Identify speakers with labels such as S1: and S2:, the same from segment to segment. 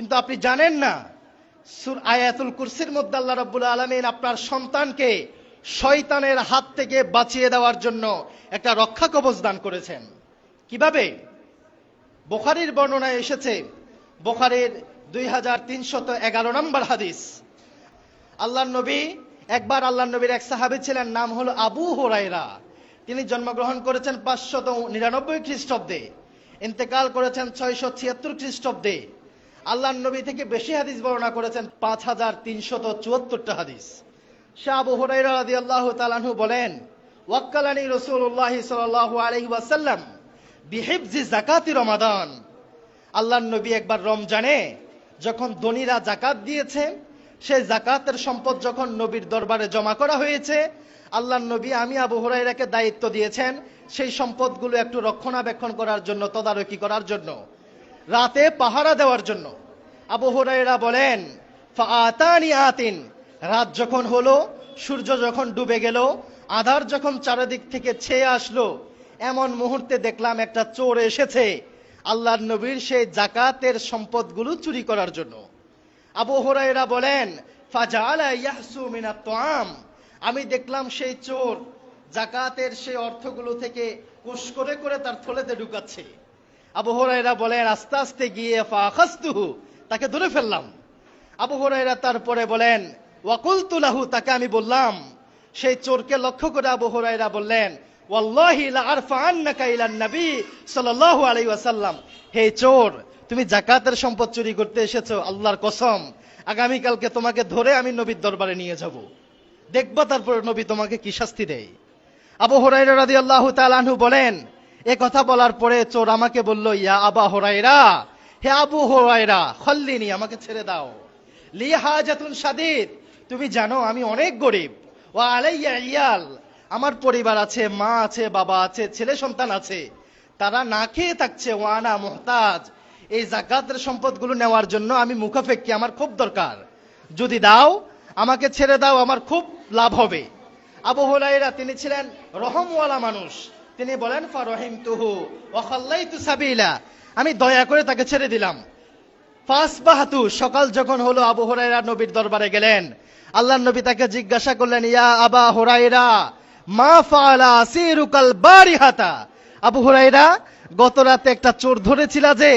S1: কিন্তু আপনি জানেন না, আয়াতুল কুরসির মধ্যে আল্লাহ রাব্বুল আলামিন আপনার সন্তানকে শয়তানের হাত থেকে বাঁচিয়ে দেওয়ার জন্য একটা রক্ষা কবচ দান করেছেন। কিভাবে? বুখারীর বর্ণনায় এসেছে, বুখারীর 2311 নম্বর হাদিস। আল্লাহর নবীর এক সাহাবী ছিলেন, নাম হলো আবু হুরায়রা। তিনি জন্মগ্রহণ করেছেন 599 খ্রিস্টাব্দে, ইন্তেকাল করেছেন 676 খ্রিস্টাব্দে। আল্লাহর নবী থেকে বেশি হাদিস বর্ণনা করেছেন 5374টা হাদিস। শাহ আবু হুরায়রা রাদিয়াল্লাহু তাআলা আনহু বলেন, ওয়াক্কালানি রাসূলুল্লাহ সাল্লাল্লাহু আলাইহি ওয়াসাল্লাম বিহিফজি যাকাতি রমাদান। আল্লাহর নবী একবার রমজানে যখন ধনীরা যাকাত দিয়েছে, সেই যাকাতের সম্পদ যখন নবীর দরবারে জমা করা হয়েছে, আল্লাহর নবী আমি আবু হুরায়রাকে দায়িত্ব দিয়েছেন সেই সম্পদগুলো একটু রক্ষণাবেক্ষণ করার জন্য, তদারকি করার জন্য, রাতে পাহারা দেওয়ার জন্য। আবু হুরায়রা বলেন, ফাআতানি আতিন, রাত যখন হলো, সূর্য যখন ডুবে গেল, আধার যখন চারিদিক থেকে ছেয়ে আসলো, এমন মুহূর্তে দেখলাম একটা চোর এসেছে আল্লাহর নবীর সেই যাকাতের সম্পদগুলো চুরি করার জন্য। আবু হুরায়রা বলেন, ফাজাআলা ইয়াহসু মিনাত তাআম, আমি দেখলাম সেই চোর যাকাতের সেই অর্থগুলো থেকে কুশ করে করে তার থলেতে ঢুকাচ্ছে। আবু হুরায়রা বলেন, আস্তে আস্তে গিয়ে ফাখাসতুহু, তাকে ধরে ফেললাম। আবু হুরায়রা তারপরে বলেন, ওয়াকুলতু লাহু, তাকে আমি বললাম, সেই চোরকে লক্ষ্য করে আবু হুরায়রা বললেন, ওয়াল্লাহি লা আরফাআন্নাকা ইলান নবী সাল্লাল্লাহু আলাইহি ওয়াসাল্লাম, হে চোর, তুমি যাকাতের সম্পদ চুরি করতে এসেছো, আল্লাহর কসম আগামী কালকে তোমাকে ধরে আমি নবীর দরবারে নিয়ে যাব, দেখবা তারপর নবী তোমাকে কি শাস্তি দেয়। আবু হুরায়রা রাদিয়াল্লাহু তাআলা আনহু বলেন, এ কথা বলার পরে চোর আমাকে বলল, ইয়া আবা হুরায়রা, হে আবু হুরায়রা, খল্লিনি, আমাকে ছেড়ে দাও। লি হাজাতুন শাদীদ, তুমি জানো আমি অনেক গরিব। ওয়া আলাইয়া ইয়াল, আমার পরিবার আছে, মা আছে, বাবা আছে, ছেলে সন্তান আছে, তারা না খেয়ে থাকছে। ওয়ানা মুহতাজ, এই যাকাতের সম্পদগুলো নেওয়ার জন্য আমি মুখাপেক্ষী, আমার খুব দরকার, যদি দাও, আমাকে ছেড়ে দাও, আমার খুব লাভ হবে। আবু হুরায়রা তিনি ছিলেন রহমওয়ালা মানুষ, তিনি বলেন, ফারহিমতুহু ওয়া খাল্লাইতু সাবিলা, আমি দয়া করে তাকে ছেড়ে দিলাম। ফাসবাহাতু, সকাল যখন হলো, আবু হুরায়রা নবীর দরবারে গেলেন। আল্লাহর নবী তাকে জিজ্ঞাসা করলেন, ইয়া আবা হুরায়রা, মা ফাআলা আসিরুকাল বারিহাতা, আবু হুরায়রা, গত রাতে একটা চোর ধরেছিলা যে,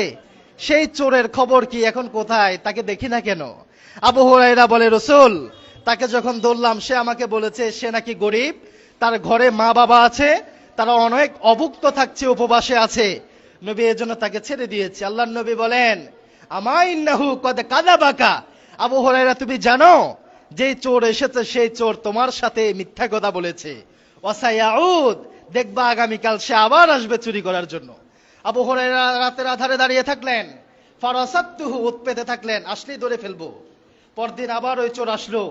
S1: সেই চোরের খবর কি, এখন কোথায়, তাকে দেখি না কেন? আবু হুরায়রা বলে, রাসূল, তাকে যখন ধরলাম সে আমাকে বলেছে সে নাকি গরিব, তার ঘরে মা বাবা আছে, তারা অনেক অভুক্ত থাকছে, উপবাসে আছে, নবী এজন্য তাকে ছেড়ে দিয়েছে। আল্লাহর নবী বলেন, আমা ইন্নাহু কদ কাযাবাকা, আবু হুরায়রা তুমি জানো যে চোর এসেছে সেই চোর তোমার সাথে মিথ্যা কথা বলেছে। ওয়াসায়াউদ, দেখবা আগামীকাল সে আবার আসবে চুরি করার জন্য। আবু হুরায়রা রাতের আধারে দাঁড়িয়ে থাকলেন, ফারাসাতুহু, উৎপেতে থাকলেন, আসলেই ধরে ফেলবো। পরদিন আবার ওই চোর আসলো,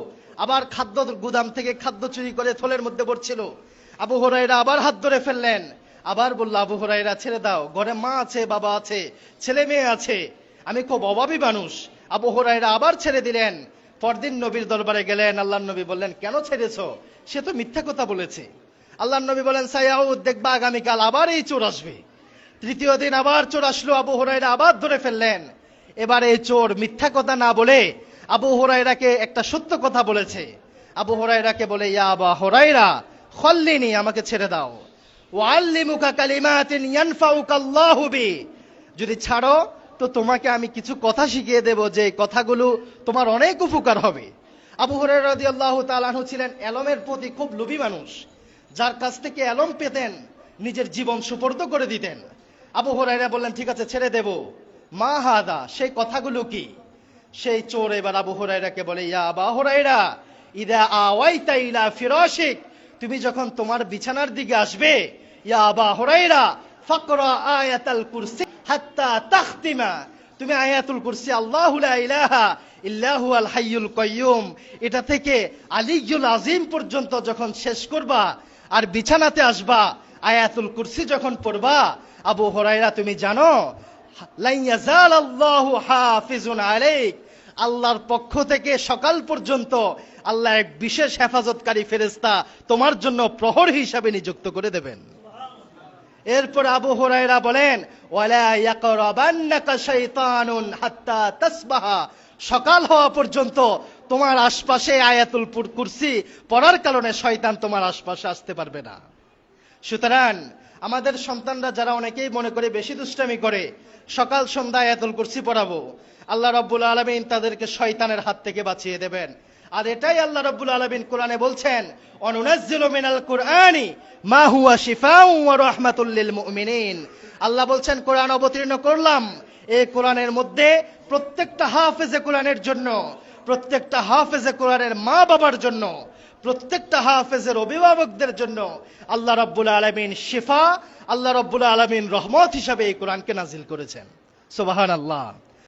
S1: আবার খাদ্য গুদাম থেকে খাদ্য চুরি করে থলের মধ্যে ভরছিল। আবু হুরায়রা আবার হাত ধরে ফেললেন, আবার বলল, আবু হুরায়রা ছেড়ে দাও, ঘরে মা আছে, বাবা আছে, ছেলে মেয়ে আছে, আমি খুব অভাবী মানুষ। আবু হুরায়রা আবার ছেড়ে দিলেন। পরদিন নবীর দরবারে গেলেন, আল্লাহর নবী বললেন, কেন ছেড়েছো? সে তো মিথ্যা কথা বলেছে। আল্লাহর নবী বলেন, সায়াউদ, দেখবা আগামীকাল আবার এই চোর আসবে। তৃতীয় দিন আবার চোর আসলো, আবু হুরায়রা আবার ধরে ফেললেন। এবার এই চোর মিথ্যা কথা না বলে আবু হুরায়রাকে একটা সত্য কথা বলেছে। আবু হুরায়রাকে বলে, ইয়া আবা হুরায়রা, খল্লিনি, আমাকে ছেড়ে দাও। ওয়াল্লিমুকা কালিমাতিন ইয়ানফাউকাল্লাহু বি, যদি ছাড়ো তো তোমাকে আমি কিছু কথা শিখিয়ে দেব, যে কথাগুলো তোমার অনেক উপকার হবে। আবু হুরায়রা রাদিয়াল্লাহু তাআলা আনহু ছিলেন এলমের প্রতি খুব লোভী মানুষ, যার কাছ থেকে এলম পেতেন নিজের জীবন সুপর্দ করে দিতেন। আবু হুরায়রা বললেন, ঠিক আছে ছেড়ে দেব। মা হাদা, সেই কথাগুলো কি? সেই চোর এবার আবু হুরায়রাকে বলে, ইয়া আবা হুরায়রা, ইদা আওয়াইতা ইলা ফিরাশিক, তুমি যখন তোমার বিছানার দিকে আসবে, ইয়া আবা হুরায়রা, ফাকরা আয়াতাল কুরসি হাত্তা তাখতিমা, তুমি আয়াতুল কুরসি, আল্লাহু লা ইলাহা ইল্লা হুয়াল হাইয়ুল কাইয়ুম, এটা থেকে আলিয়ুল আযীম পর্যন্ত যখন শেষ করবা আর বিছানাতে আসবা, আয়াতুল কুরসি যখন পড়বা, আবু হুরায়রা তুমি জানো, লা ইয়াজাল আল্লাহু হাফিজুন আলাইক, আল্লাহর পক্ষ থেকে সকাল পর্যন্ত আল্লাহ এক বিশেষ হেফাজতকারী ফেরেশতা তোমার জন্য প্রহর হিসাবে নিযুক্ত করে দেবেন। এরপর আবু হুরায়রা বলেন, ওয়ালা ইয়াকরাবান্নাকা শাইতানুন হাত্তা তাসবাহা, সকাল হওয়া পর্যন্ত তোমার আশপাশে আয়াতুল কুরসি পড়ার কারণে শয়তান তোমার আশপাশে আসতে পারবে না। সুতরাং আমাদের সন্তানরা যারা অনেকেই মনে করে বেশি দুষ্টামি করে, সকাল সন্ধ্যা আয়াতুল কুরসি পড়াবো, আল্লাহ রাব্বুল আলামিন তাদেরকে শয়তানের হাত থেকে বাঁচিয়ে দেবেন। আর এটাই আল্লাহ রাব্বুল আলামিন কোরআনে বলছেন, অনুনাজ্জিলু মিনাল কুরআনি মা হুয়া শিফাউন ওয়া রাহমাতুল লিল মুমিনিন। আল্লাহ বলছেন, কোরআন অবতীর্ণ করলাম, এই কোরআনের মধ্যে প্রত্যেকটা হাফেজে কোরআনের জন্য, প্রত্যেকটা হাফেজে কোরআনের মা বাবার জন্য, প্রত্যেকটা হাফেজের অভিভাবকদের জন্য আল্লাহ রাব্বুল আলামিন শিফা, আল্লাহ রাব্বুল আলামিন রহমত হিসাবে এই কোরআনকে নাজিল করেছেন। সুবহানাল্লাহ।